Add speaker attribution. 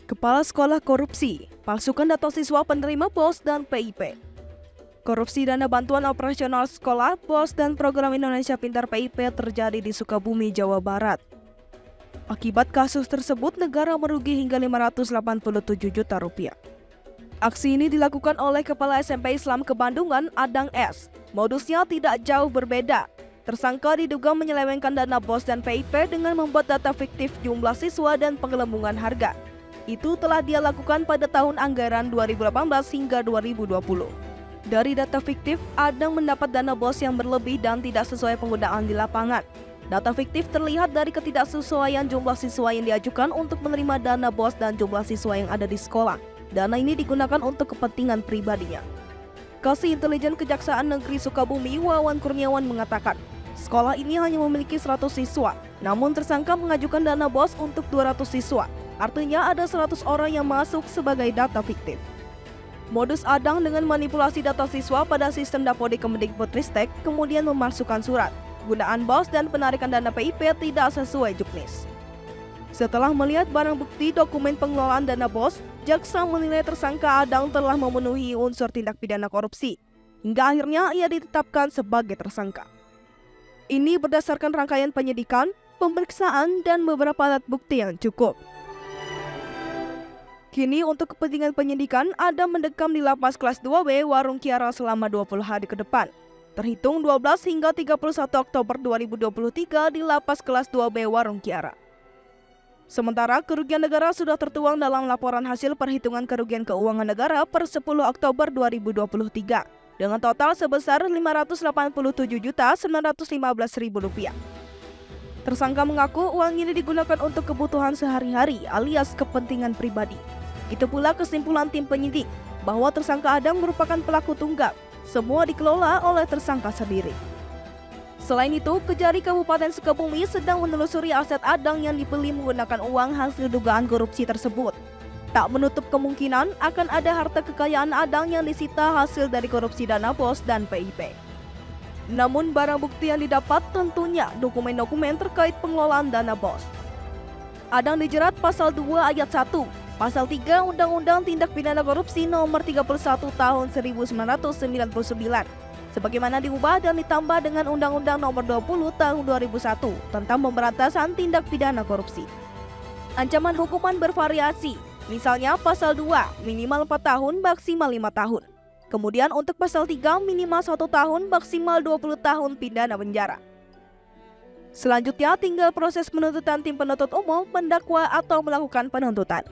Speaker 1: Kepala Sekolah Korupsi, palsukan data siswa penerima BOS dan PIP. Korupsi dana bantuan operasional sekolah, BOS dan program Indonesia Pintar PIP terjadi di Sukabumi, Jawa Barat. Akibat kasus tersebut, negara merugi hingga 587 juta rupiah. Aksi ini dilakukan oleh Kepala SMP Islam Kebandungan, Adang S. Modusnya tidak jauh berbeda. Tersangka diduga menyelewengkan dana BOS dan PIP dengan membuat data fiktif jumlah siswa dan penggelembungan harga. Itu telah dia lakukan pada tahun anggaran 2018 hingga 2020. Dari data fiktif, Adang mendapat dana BOS yang berlebih dan tidak sesuai penggunaan di lapangan. Data fiktif terlihat dari ketidaksesuaian jumlah siswa yang diajukan untuk menerima dana BOS dan jumlah siswa yang ada di sekolah. Dana ini digunakan untuk kepentingan pribadinya. Kasih Intelijen Kejaksaan Negeri Sukabumi, Wawan Kurniawan mengatakan, sekolah ini hanya memiliki 100 siswa, namun tersangka mengajukan dana BOS untuk 200 siswa. Artinya ada 100 orang yang masuk sebagai data fiktif. Modus Adang dengan manipulasi data siswa pada sistem Dapodi Kemendikbudristek kemudian memasukkan surat. Gunaan BOS dan penarikan dana PIP tidak sesuai juknis. Setelah melihat barang bukti dokumen pengelolaan dana BOS, jaksa menilai tersangka Adang telah memenuhi unsur tindak pidana korupsi. Hingga akhirnya ia ditetapkan sebagai tersangka. Ini berdasarkan rangkaian penyidikan, pemeriksaan, dan beberapa alat bukti yang cukup. Kini untuk kepentingan penyidikan, Adang mendekam di lapas kelas 2B Warung Kiara selama 20 hari ke depan. Terhitung 12 hingga 31 Oktober 2023 di lapas kelas 2B Warung Kiara. Sementara kerugian negara sudah tertuang dalam laporan hasil perhitungan kerugian keuangan negara per 10 Oktober 2023 dengan total sebesar Rp587.915.000. Tersangka mengaku uang ini digunakan untuk kebutuhan sehari-hari alias kepentingan pribadi. Itu pula kesimpulan tim penyidik bahwa tersangka Adang merupakan pelaku tunggal. Semua dikelola oleh tersangka sendiri. Selain itu, Kejari Kabupaten Sukabumi sedang menelusuri aset Adang yang dibeli menggunakan uang hasil dugaan korupsi tersebut. Tak menutup kemungkinan akan ada harta kekayaan Adang yang disita hasil dari korupsi dana BOS dan PIP. Namun barang bukti yang didapat tentunya dokumen-dokumen terkait pengelolaan dana BOS. Adang dijerat pasal 2 ayat 1, pasal 3 Undang-Undang Tindak Pidana Korupsi nomor 31 tahun 1999, sebagaimana diubah dan ditambah dengan Undang-Undang nomor 20 tahun 2001 tentang pemberantasan tindak pidana korupsi. Ancaman hukuman bervariasi, misalnya pasal 2 minimal 4 tahun maksimal 5 tahun. Kemudian untuk pasal 3 minimal 1 tahun maksimal 20 tahun pidana penjara. Selanjutnya tinggal proses penuntutan tim penuntut umum, mendakwa atau melakukan penuntutan.